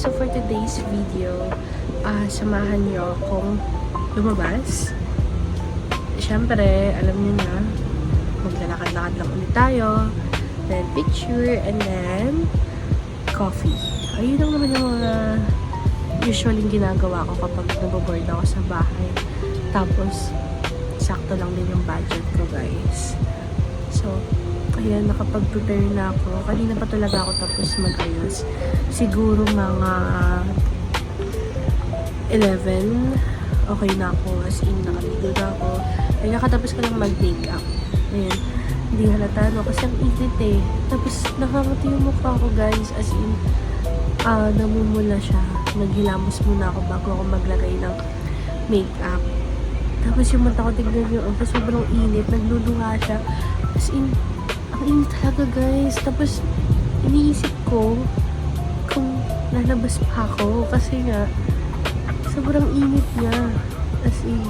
So for today's video, samahan niyo akong lumabas. Siyempre, alam niyo na, maglalakad-lakad lang ulit tayo. Then picture, and then coffee. Ayun lang naman yung mga usually ginagawa ko kapag naboboard ako sa bahay. Tapos, sakto lang din yung budget ko, guys. So, ayan, nakapag-prepare na ako. Kanina pa talaga ako tapos mag-ayos. Siguro mga 11. Okay na ako. As in, nakaligo na ako. Ay, nakatapos ko lang mag-makeup. Ayan. Hindi halata, no? Kasi ang init eh. Tapos, nakangati yung mukha ko, guys. As in, namumula siya. Naghilamos muna ako bago ako maglagay ng makeup. Tapos yung mata ko, tignan nyo. Tapos sobrang init. Nagluluha siya. As in, ang init talaga, guys. Tapos, iniisip ko kung lalabas pa ako. Kasi nga, sobrang init niya. As in,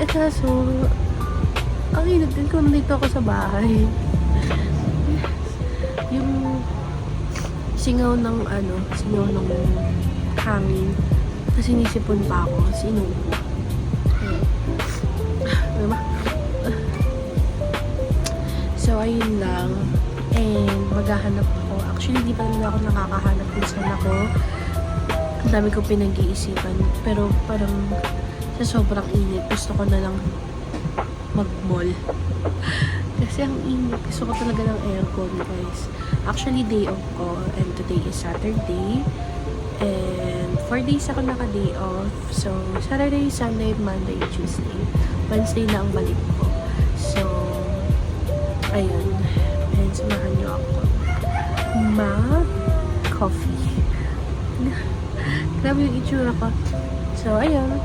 kaso, ang init din kung nandito ako sa bahay. Yung singaw ng hangin. Kasi nisipon pa ako. Sinubo. Diba? So, ayun lang. And, maghahanap ako. Actually, di pa rin ako nakakahanap kung saan ako. Ang dami ko pinag-iisipan. Pero, parang, sa sobrang init, gusto ko na lang mag-mall. Kasi ang init. Gusto ko talaga ng aircon, guys. Actually, day off ko. And today is Saturday. And 4 days ako naka-day off. So, Saturday, Sunday, Monday, Tuesday. Wednesday na ang balik ko. So, ayun. And samahan niyo ako. Coffee. Grabe yung itsura ko. So, ayun.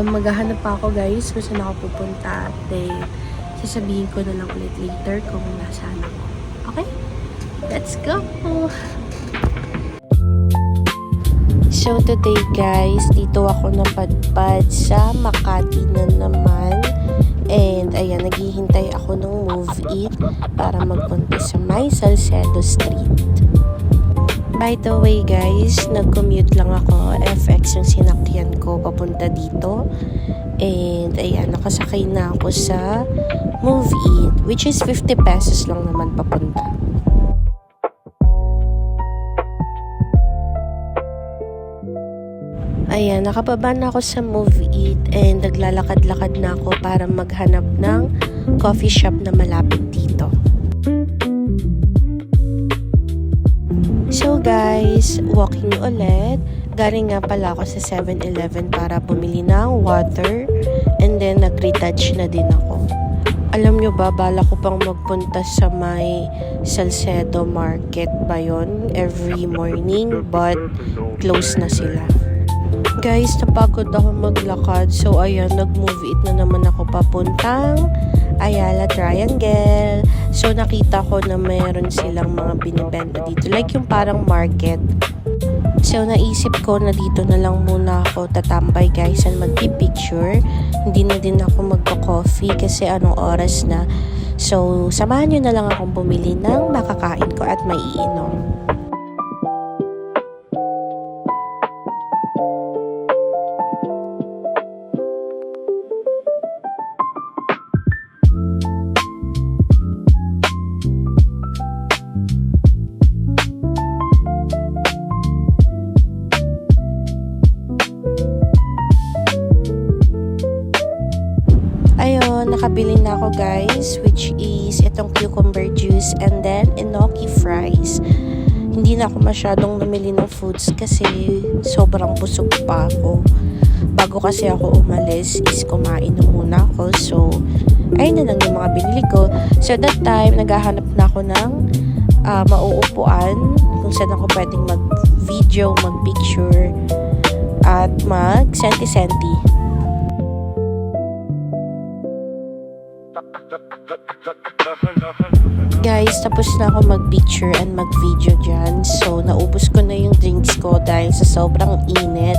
Maghahanap pa ako, guys. Kung saan ako pupunta. Then, sasabihin ko na lang ulit later kung nasaan ako. Okay? Let's go! So today, guys, dito ako napadpad sa Makati na naman. And ayan, naghihintay ako ng Move It para magpunta sa May Salcedo Street. By the way, guys, nag-commute lang ako. FX yung sinakyan ko papunta dito. And ayan, nakasakay na ako sa Move It, which is 50 pesos lang naman papunta. Ayan, nakababa na ako sa Move It and naglalakad-lakad na ako para maghanap ng coffee shop na malapit dito. So guys, walking ulit. Galing nga pala ako sa 7-Eleven para bumili ng water and then nag-retouch na din ako. Alam nyo ba, bala ko pang magpunta sa may Salcedo Market ba yun every morning, but close na sila. Guys, napagod ako maglakad. So, ayan, nag-move it na naman ako papuntang Ayala Triangle. So, nakita ko na mayroon silang mga binibenta dito. Like yung parang market. So, naisip ko na dito na lang muna ako tatambay, guys, and magpipicture. Hindi na din ako magpa-coffee kasi anong oras na. So, samahan nyo na lang akong bumili ng makakain ko at maiinom. Ayun, nakabili na ako, guys, which is itong cucumber juice and then enoki fries. Hindi na ako masyadong namili ng foods kasi sobrang busog pa ako. Bago kasi ako umalis is kumain na muna ako. So, ayun na lang yung mga binili ko. So, that time, naghahanap na ako ng mauupuan kung saan ako pwedeng mag-video, mag-picture at mag-senti-senti. Guys, tapos na ako mag-picture and mag-video dyan. So, naubos ko na yung drinks ko dahil sa sobrang init.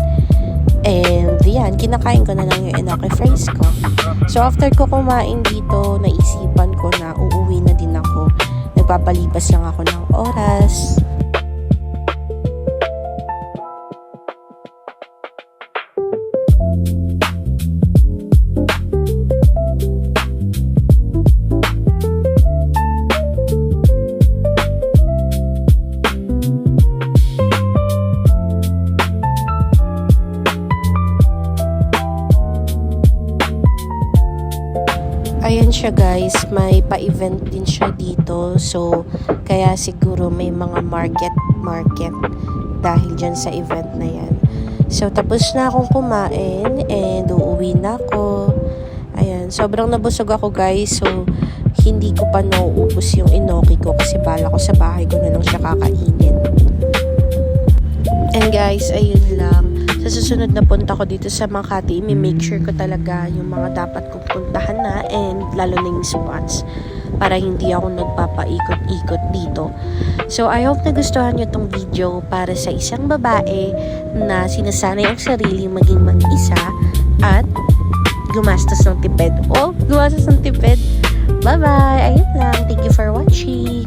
And, yan, kinakain ko na lang yung enoki fries ko. So, after ko kumain dito, naisipan ko na uuwi na din ako. Nagpapalipas lang ako ng oras. Ayan siya guys, may pa-event din siya dito. So, kaya siguro may mga market dahil dyan sa event na yan. So, tapos na akong kumain and uuwi na ako. Ayan, sobrang nabusog ako guys. So, hindi ko pa nauubos yung inoki ko kasi bala ko sa bahay ko na lang siya kakainin. And guys, ayun lang. Sa susunod na punta ko dito sa Makati, make sure ko talaga yung mga dapat kong puntahan na and lalo na yung spots para hindi ako nagpapaikot-ikot dito. So, I hope nagustuhan nyo tong video para sa isang babae na sinasanay ang sarili maging mag-isa at gumastos ng tipid. Gumastos ng tipid. Bye-bye! Ayun lang. Thank you for watching.